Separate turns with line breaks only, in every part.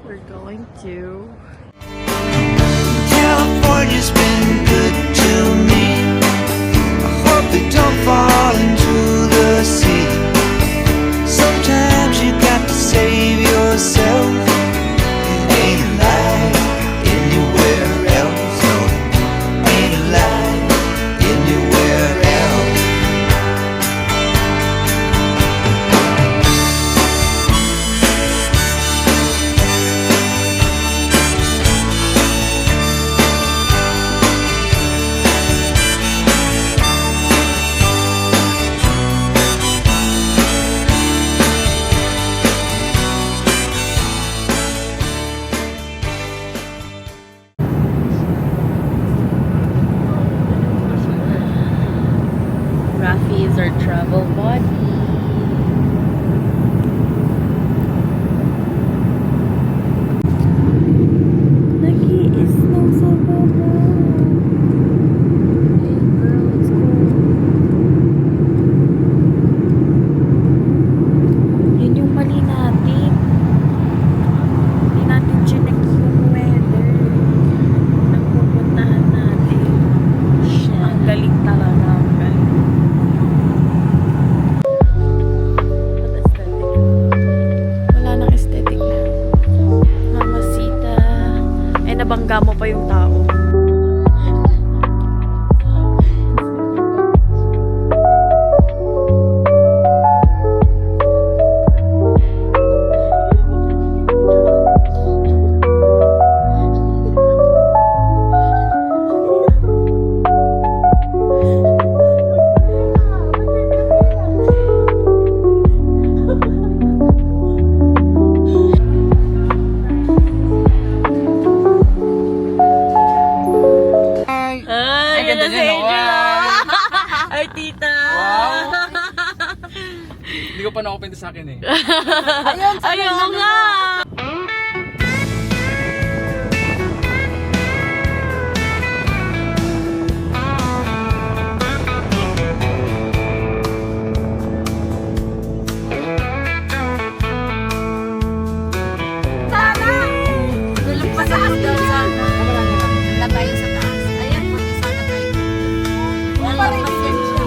We're going to
California's been good to me. I hope it don't fall into the sea. Sometimes you got to save yourself. It ain't alive anywhere else. No, ain't alive anywhere else.
Rafi is our travel buddy. Nag-iisnaw sa baba. Hey girl, let's go. Yun yung mali natin. Hindi natin chinek yung weather. Nagpupuntahan natin. Ang galing talaga. Ang galing. Wala nang aesthetic na. Mamasita. Eh, nabangga mo pa yung tao. Ay, ganda si Angel. Ay, tita.
Wow. Hindi ko pa na-open to sa akin eh.
Ayun nga.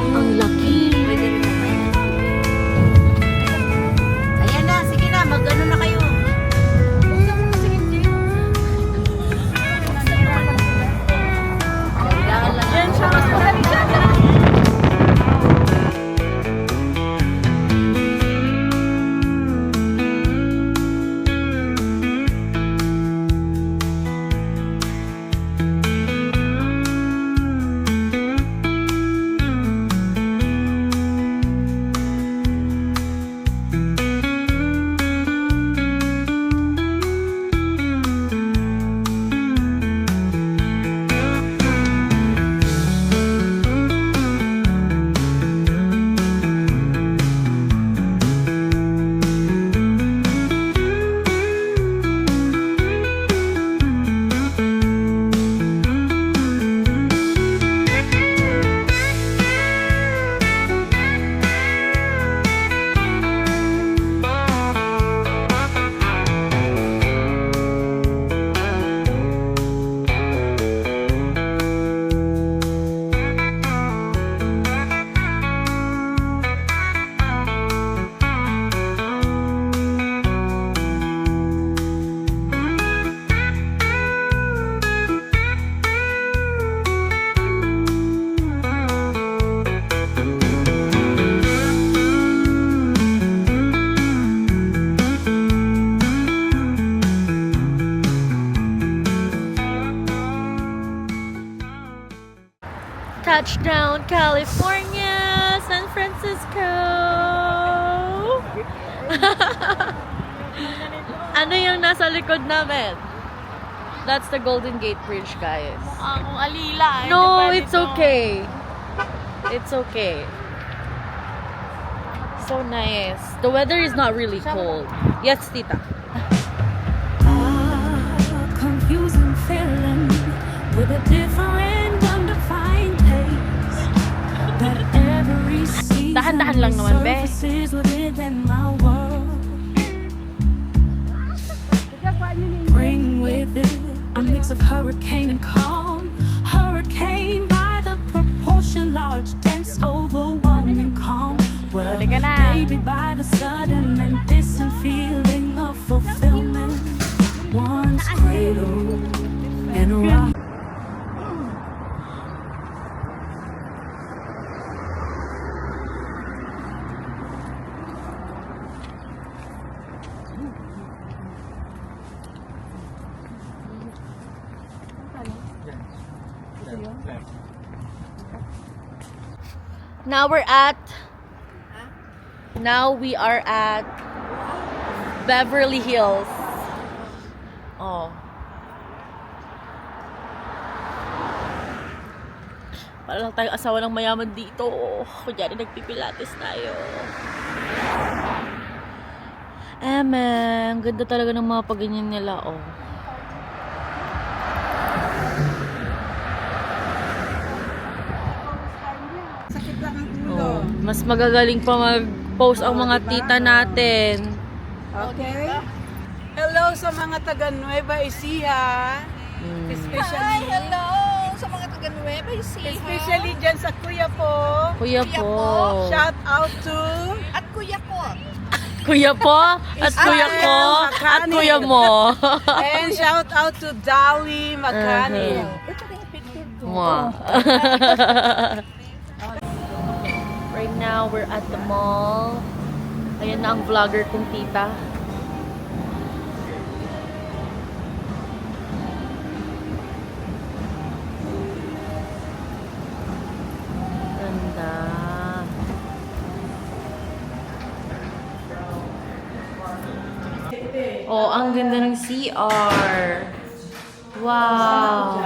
Ang laki.
Ayan na, sige na, mag-ano na kayo.
Yan siya. Touchdown, California, San Francisco. Ano yung nasa likod namin? That's the Golden Gate Bridge, guys.
Ang alila.
No, it's okay. It's okay. So nice. The weather is not really cold. Yes, tita.
Confusing feeling with a different undefined taste. That every season
Dahan-dahan lang naman, be.
surfaces within my world. A mix of hurricane and calm. Hurricane by the proportion large, dense, overwhelming calm. Well,
Halika na.
maybe by the sudden and distant feeling of fulfillment. Once cradle and rock.
Now we are at Beverly Hills. Oh. Para lang tayong asawa ng mayaman dito. Kunyari nagpipilates tayo. Ang ganda talaga ng mga paganyan nila, oh.
Sakit lang ang ulo.
Oh, mas magagaling pa mag-post ang mga tita natin.
Okay? Hello sa mga taga Nueva Ecija. Especially,
Hello sa mga taga Nueva Ecija.
especially dyan sa Kuya po.
Kuya po.
Shout out to
At kuya ko.
Kuya po at kuya ko at kuya mo.
and shout out to Dolly Makani.
Ito na yung picture ko.
Mwah. Right now, we're at the mall. Ayan na ang vlogger kong tita. Ganda. Oh, ang ganda ng CR. Wow.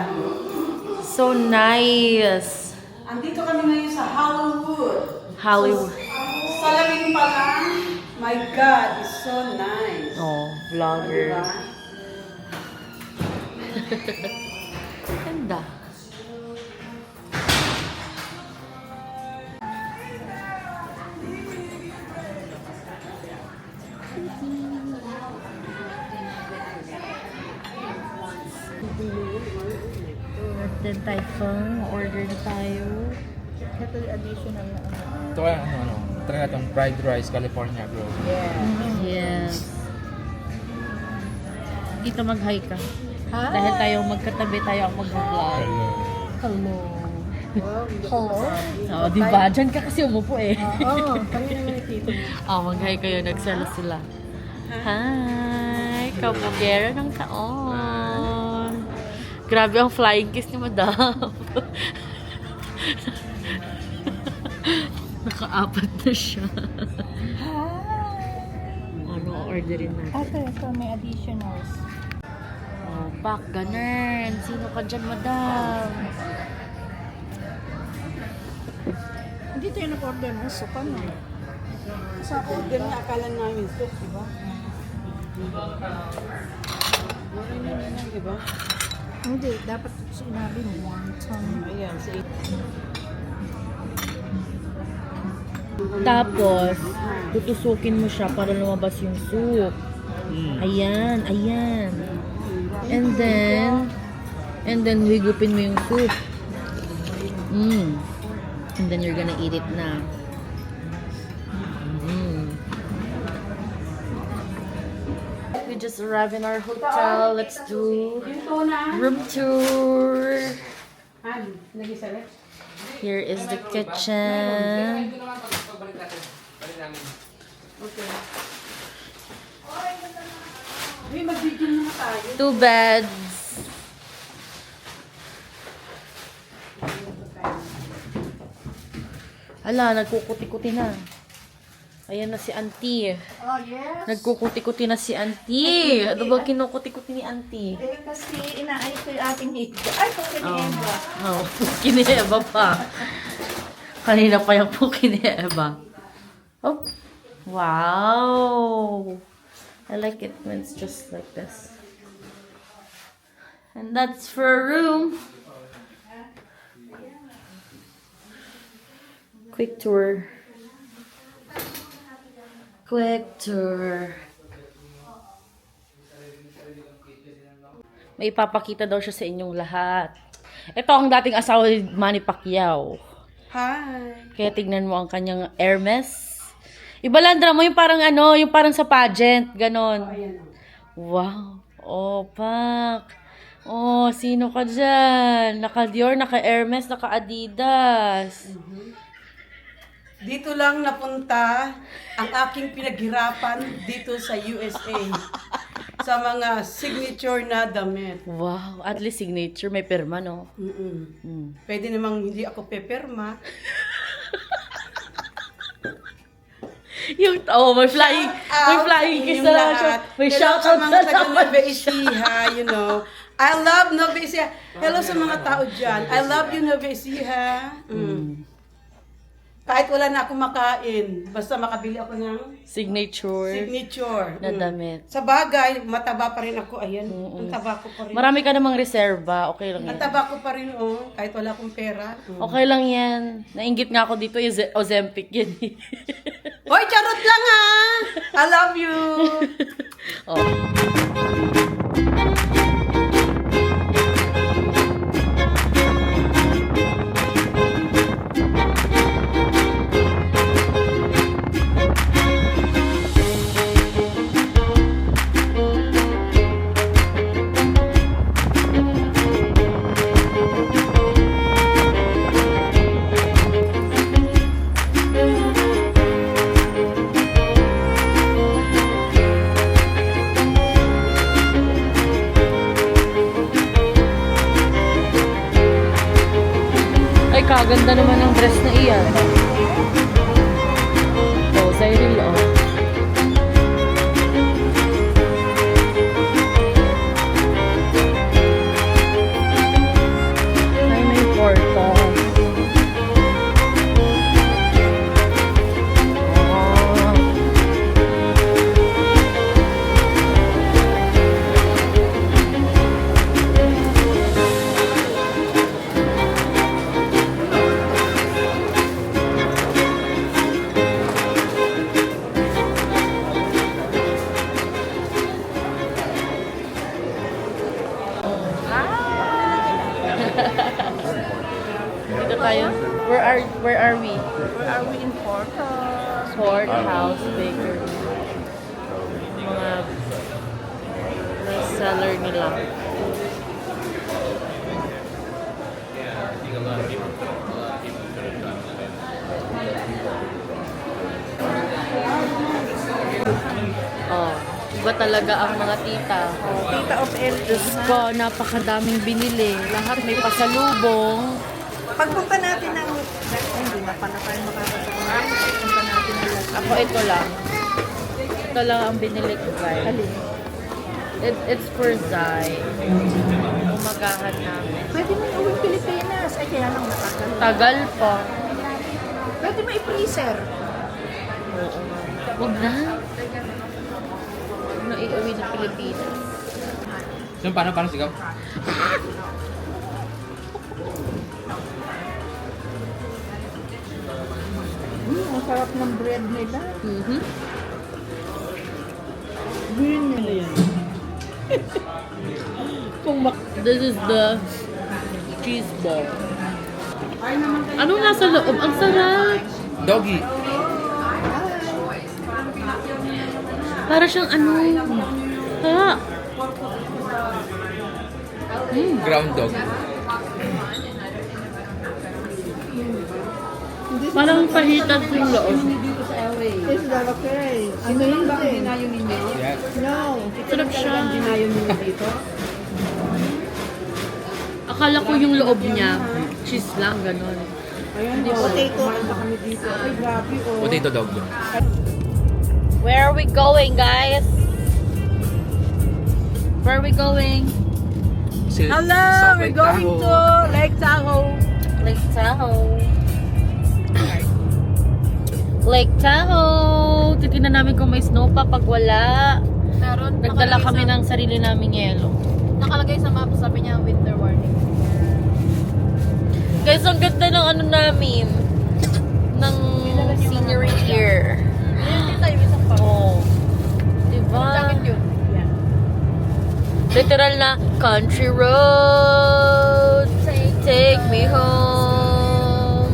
So nice.
Andito kami ngayon sa Hollywood.
Hollywood.
Sa labing pa lang, my God, it's so nice.
Oh, vlogger.
Diba?
Ganda. Then typhoon, order na tayo.
Ito yung additional na ano.
Ito ay try na itong fried rice California bro.
Yes. Dito mag-hi ka.
Hi!
Dahil tayo magkatabi, tayo ang mag-vlog. Hello.
Hello?
Oh, di ba? Diyan ka kasi umupo eh.
Oo, kami naman itito.
Oh, mag-hi kayo. Nagsala sila. Hi! Kabugera ng taon. Grabe ang flying kiss ni Madam. Nakaapat na siya. Ano orderin natin?
Ito may additionals.
Oh, back, ganun. Sino ka dyan, Madam?
Hindi tayo nag-order ng soup, ano?
Sa order niya, akala namin soup, di ba? Di ba?
Hindi, dapat sinabi mo wonton.
Ayan, sa
Tapos, tutusukin mo siya para lumabas yung soup. Ayan, ayan. And then higupin mo yung soup. And then you're gonna eat it na. We just arrived in our hotel. Let's do room tour.
lagi sa ref.
Here is the kitchen.
Ito naman pagbalik natin. Balik namin.
Uy, mag-video na tayo.
2 beds. Ala, nagkukuti-kuti na. Ayan na si Auntie.
Oh, yes.
Nagkukuti-kuti na si Auntie. Ano ba kinukuti-kuti ni Auntie?
Eh, kasi inaayos ko yung ating hito. Ay, kung Eva.
Oh, puki ni Eva pa. Kanina pa yung puki ni Eva. Oh, wow. I like it when it's just like this. And that's for a room. Quick tour. Quick tour. May ipapakita daw siya sa inyong lahat. Ito ang dating asawa ni Manny Pacquiao.
Hi.
Kaya tignan mo ang kanyang Hermes. Ibalandra mo yung parang ano, yung parang sa pageant, ganon.
Ayan.
Wow. Oh, Pak. Oh, sino ka dyan? Naka-Dior, naka-Hermes, naka-Adidas.
Dito lang napunta ang aking pinaghirapan dito sa USA. Sa mga signature na damit.
Wow. At least signature, may perma, no?
Pwede namang hindi ako peperma.
Yung, may flying kiss na lang siya. May
Hello
shoutout
sa
na
mga taga
naman
Nueva Ecija, you know. I love Nueva Ecija. Hello sa mga tao dyan. I love you, Nueva Ecija. Kahit wala na akong makain, basta makabili ako ng
signature
signature.
na damit.
Sa bagay, mataba pa rin ako. Ayan, ang taba ko pa rin.
Marami ka namang reserva. Okay lang
Ang
yan.
taba ko pa rin, oh. Kahit wala akong pera.
Okay lang yan. Nainggit nga ako dito, yung Ozempic yan.
Hoy, charot lang ha! I love you!
Oh. Ay, kaganda naman ng dress na iyan. Oh, Cyril, oh. Ay, may porta. Oh. Dito tayo. Where are we?
Where are we in Porto?
Fort House Bakery. Mga seller nila. Oh, iba talaga ang mga tita.
Tita of El.
Diyos ko, napakadaming binili. Lahat may pasalubong.
Pagpunta natin ng... Hindi na pa na tayo makakasama. Pagpunta natin ng...
Ako ito lang. Ito lang ang binili ko, guys. It's for Zai. Umagahan namin.
Pwede mo uwi Pilipinas. Ay, kaya lang matagal.
Tagal pa.
Pwede mo i-freezer.
Huwag na. Ano iuwi ng Pilipinas?
So, paano sigaw?
Ang sarap ng bread nila.
Mm-hmm.
Green nila yan.
This is the cheese ball. Ano nasa loob? Ang sarap!
Doggy.
Para siyang ano? Ha?
Ground dog.
Parang pahitas yung loob.
Is that okay? Ano yun ba ang dinayo ninyo?
Yes.
No.
Sarap siya.
Dinayo ninyo dito?
Akala ko yung loob niya, cheese lang, gano'n.
Ayun, potato. Ano kami dito? Ay, grabe oh.
Potato dog.
Where are we going, guys? Where are we going?
Hello! We're going to Lake Tahoe.
Lake Tahoe. Lake Tahoe. Titignan namin kung may snow pa. Pag wala, nagdala kami ng sarili naming yelo.
Nakalagay sa map, sabi niya winter warning.
Guys, ang ganda ng ano namin. Ng scenery here.
Hindi tayo isang pa.
Oh. Diba?
Jacket yun.
Literal na country road, take me home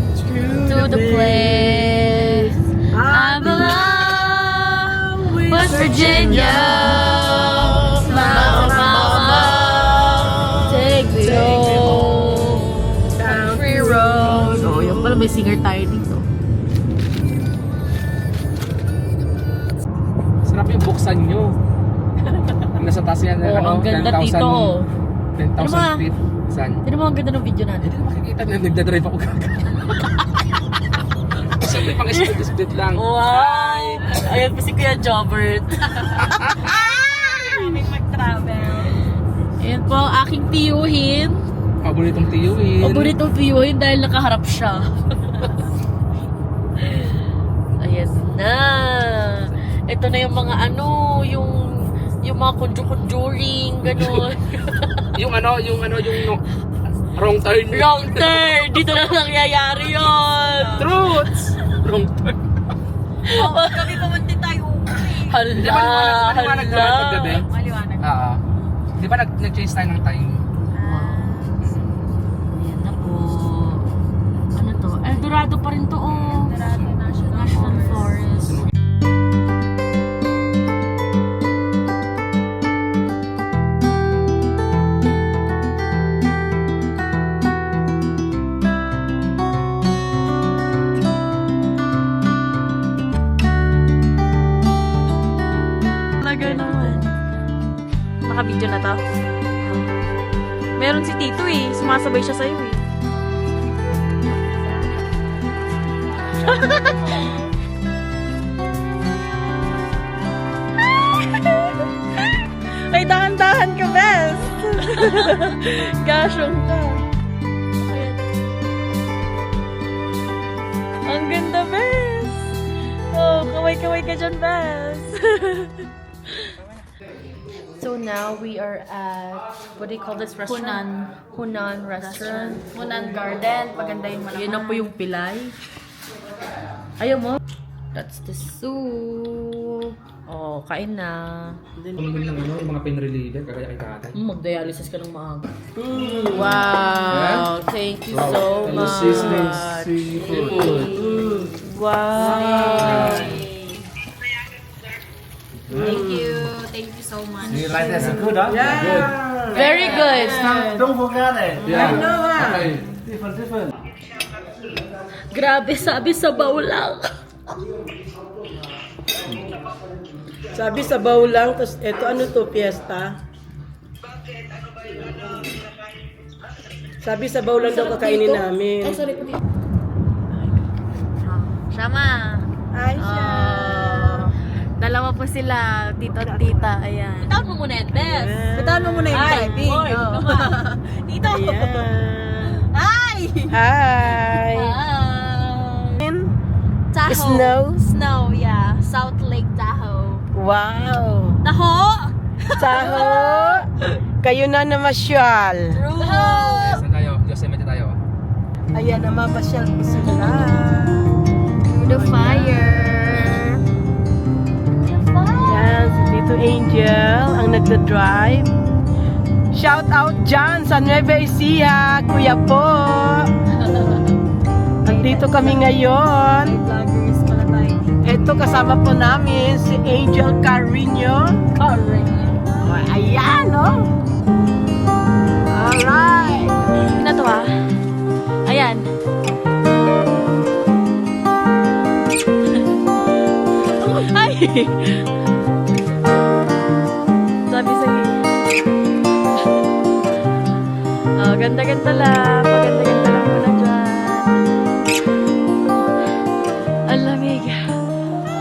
to the place I belong, West Virginia. Mama, take me home, country road. Oh, yung pala may singer tayo dito.
Sarap yung buksan nyo. Nasa taas yan,
Oh, ang ganda dito.
10,000 feet. Saan?
Hindi mo ang ganda ng video natin.
Hindi na makikita na nagdadrive ako gaga. Kasi pang split lang.
Wow! Ayan pa si Kuya Jobert.
May mag-travel.
Ayan po ang aking tiyuhin.
Paboritong tiyuin.
Paboritong tiyuhin dahil nakaharap siya. Ayan na. Ito na yung mga yung mga conjuring, gano'n.
yung wrong turn.
Wrong turn! Dito na nangyayari yun!
Truths! Wrong turn.
Oo, kami pumunti tayo.
Hala!
Di ba maliwanag naman paggabi?
Maliwanag.
Oo. Di ba nag-change tayo ng time?
Ayan na po. Ano to? Eldorado pa rin to, oh.
Eldorado National
Forest.
Talaga naman. Naka-video na to. Meron si Tito eh. Sumasabay siya sa'yo eh. Ay, dahan-dahan ka, Bes! Gasyong ka. Ayan. Ang ganda, Bes! Oh, kaway-kaway ka dyan, Bes!
So now we are at, what do you call this restaurant? Hunan restaurant.
Hunan Garden. Paganda yung malaman.
Yan na po yung pilay. Ayaw mo? That's the soup. Oh, kain na.
Tumigil ng yung mga pain reliever, kagaya kay tatay.
Mag-dialysis ka ng maaga. Wow! Thank you so much. Wow!
Thank you. Thank you so much.
You like that? Good, huh? Yeah.
Very good.
Don't forget it.
Yeah. Okay.
Different.
Grabe, sabi sa lang.
Sabi sa bawl lang, tapos eto ano to, fiesta? Sabi sa bawl lang daw kakainin namin.
Ay, sorry po dito.
Shama.
Hi, siya.
Dalawa po sila, tito at tita. Ayan.
Bitawan mo muna yan, Bes.
Bitawan mo muna yung driving.
Boy,
Oh.
naman.
Dito.
Ayan.
Hi!
Hi!
Tahoe.
Snow?
Snow, yeah. South Lake Tahoe.
Wow!
Taho!
Taho! Kayo na namasyal.
True!
Saan tayo? Yosemite tayo.
Ayan, namapasyal po sila.
Through the fire.
Yan, si Tito Angel ang nagda-drive. Shout out dyan sa Nueva Ecija, kuya po. Nandito kami ngayon.
Vloggers pala tayo.
Ito kasama po namin si Angel Carino. Ayan, oh. Alright.
Na to ah. Ayan. Ay! Sabi sa'yo. Oh, ganda-ganda lang. Paganda-ganda lang muna dyan. Ang lamig.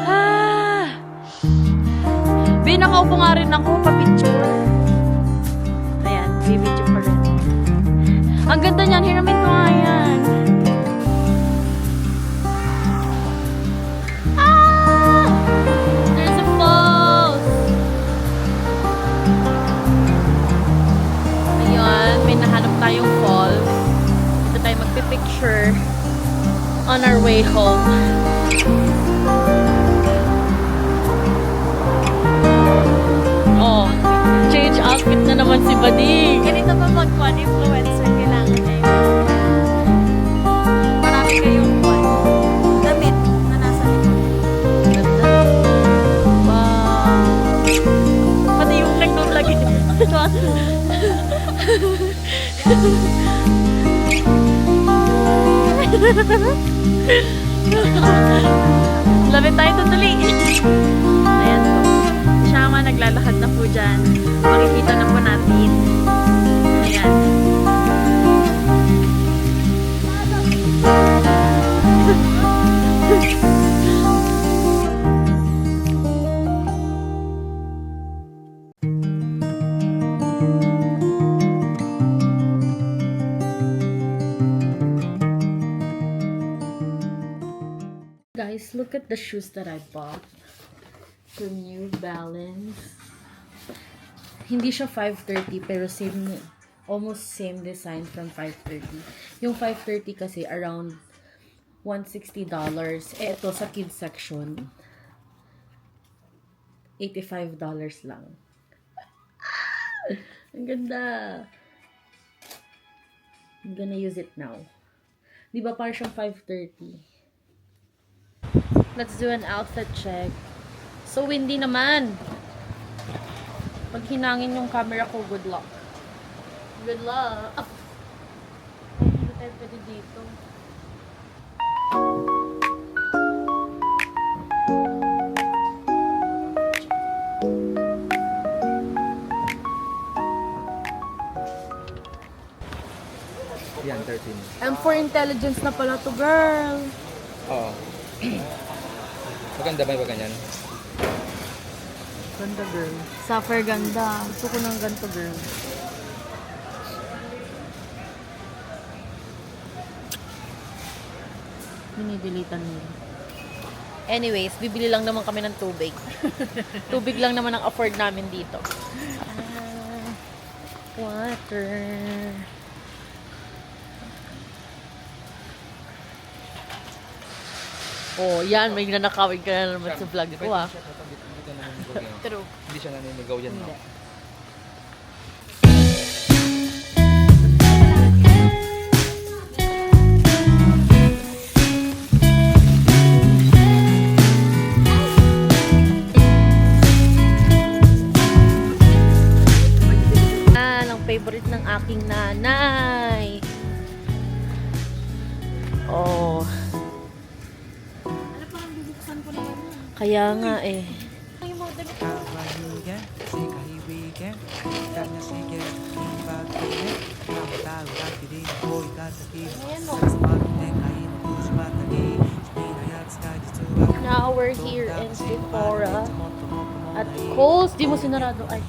Ah! Nakaupo nga rin ako, pa-picture. Ayan, video pa rin. Ang ganda niyan, hiramin ko nga yan.
There's a falls! Ayun, may nahanap tayong falls. Dito tayo magpipicture on our way home. Oh, change outfit na naman si Bading.
Ganito pa mag-one influencer kailangan niya. Marami kayong damit na nasa likod.
Ganda. Wow.
Pati yung nag-vlog lagi. Lapit tayo tutuloy. Ayan po. Siya nga naglalakad na po dyan. Makikita na po natin. Ayan.
Guys, look at the shoes that I bought. From New Balance. Hindi siya 530 pero almost same design from 530. Yung 530 kasi around $160. Eh, ito sa kids section, $85 lang. Ang ganda. I'm gonna use it now. Di ba parang siyang 530? Let's do an outfit check. So windy naman. Pag hinangin yung camera ko, good luck. Good luck. Hindi tayo pwede dito.
Yan, 13.
I'm for intelligence na pala to, girl.
Oo. Maganda ba yung ganyan?
Ganda, girl. Suffer ganda. Gusto ko ng ganito, girl. Binibilitan nila. Anyways, bibili lang naman kami ng tubig. Tubig lang naman ang afford namin dito. Water. Oh, yan. May nanakawin ka na naman sa vlog ko, ah.
True.
Hindi siya naninigaw yan, no?
Ang favorite ng aking nanay. Oh. Kaya nga eh. Now we're here in Sephora at Kohl's. Di mo sinarado. Ay.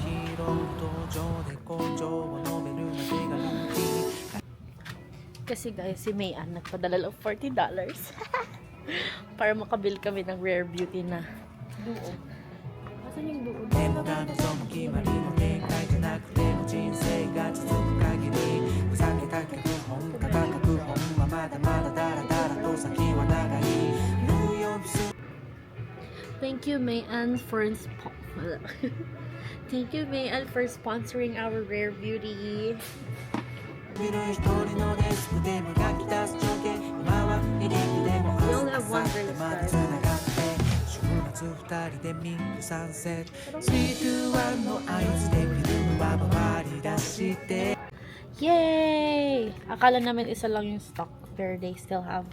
Kasi guys, si Mayan nagpadala lang $40 para makabil kami ng Rare Beauty na duo. Asan yung duo? Thank you, Mayan, for Thank you, Mayan, for sponsoring our Rare Beauty. We only have one girl left. Yay! Akala namin isa lang yung stock, pero they still have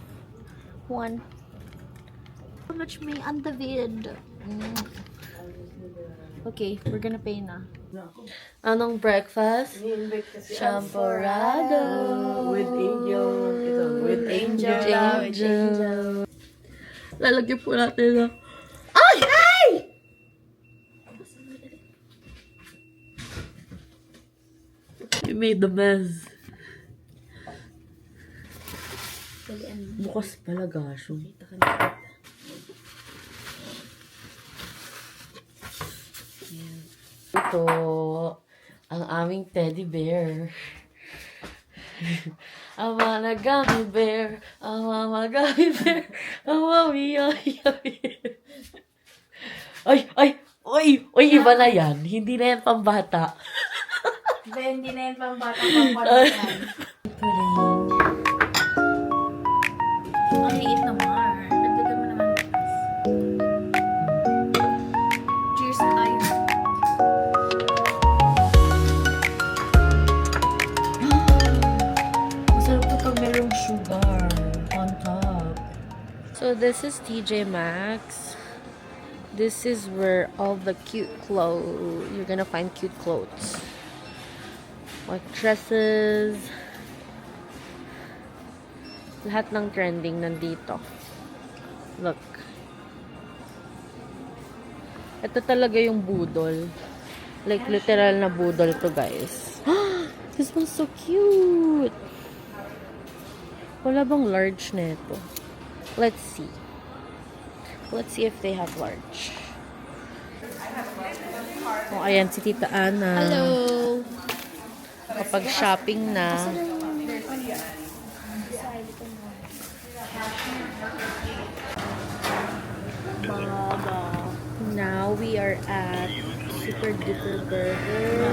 one. How much may on the vid? Okay, we're gonna pay na. Anong breakfast? Champorado.
With angel. Ito, with angel.
Angel. Lalagyan po natin na. Ay! Ay! You made the mess. Bukas pala, gasyo. Ito, ang aming teddy bear. Ang mga gummy bear, ang mga gummy bear, ang mga ay, ay, oy, iba na yan. Hindi na yan pambata.
Hindi na yan pang batang pang Ang liit na Mar. Dagdagan mo naman. Cheers tayo.
Masarap to pag merong sugar on top. So this is TJ Maxx. This is where all the cute clothes, you're gonna find cute clothes. Like dresses. Lahat ng trending nandito. Look. Ito talaga yung budol. Like literal na budol to, guys. This one's so cute. Wala bang large nito? Let's see. Let's see if they have large. Oh, ayan si Tita Ana.
Hello.
Kapag shopping na. Now we are at Super Duper Burger.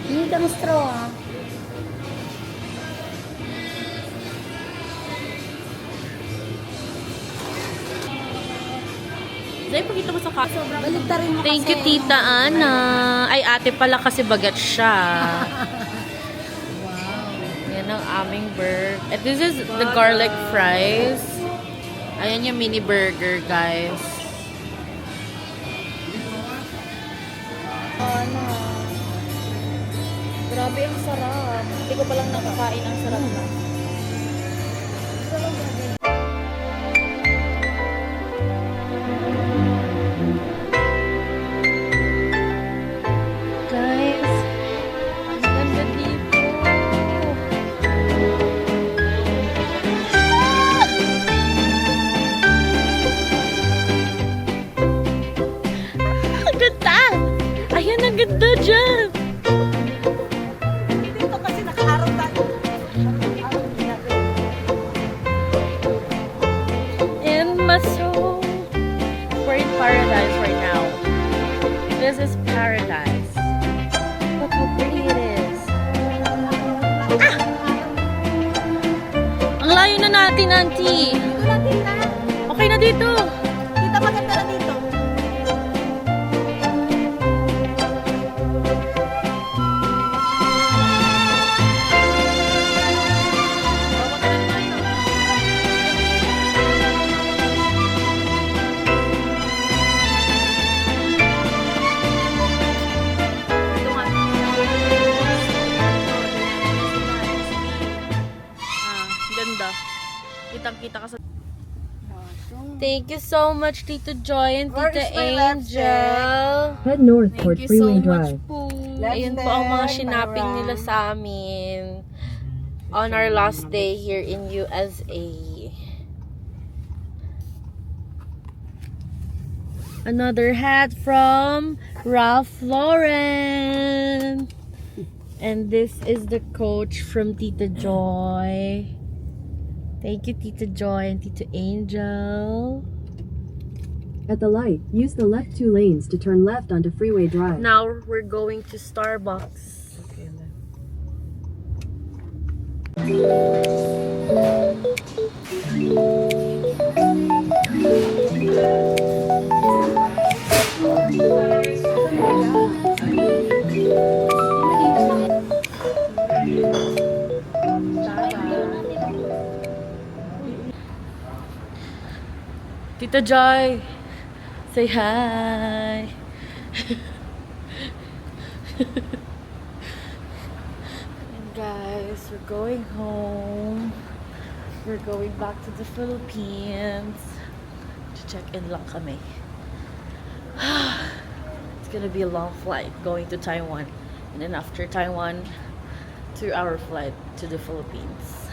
Need ang straw ah.
Dahil pakita mo sa kaso.
Baligtarin mo
Thank you, Tita Ana. Ay, ate pala kasi bagat siya. Wow. Yan ang aming burger. And this is the garlic fries. Ayan yung mini burger, guys.
Grabe ang sarap. Hindi ko palang nakakain ang sarap na.
Guys, ang ganda dito. Ang ganda! Ayan, ang ganda dyan!
Dito kasi nakaaraw tayo.
In Maso. We're in paradise right now. This is paradise. Look how pretty it is. Ah! Ang layo na natin, auntie. Okay na dito.
Kita maganda na dito.
Ganda. Kitang-kita ka sa... Thank you so much, Tito Joy and
Where
Tita
is my left
Angel.
Head north toward
Thank you so
Freeway
much
Drive.
po.
Left
Ayan po ang mga
step,
shinaping
my
nila
right.
sa amin on our last day here in USA. Another hat from Ralph Lauren. And this is the coach from Tita Joy. Thank you, Tita Joy and Tita Angel.
At the light, use the left 2 lanes to turn left onto Freeway Drive.
Now we're going to Starbucks. Tita Joy, say hi. And guys, we're going home. We're going back to the Philippines to check in lang kami. It's gonna be a long flight going to Taiwan, and then after Taiwan, 2-hour flight to the Philippines.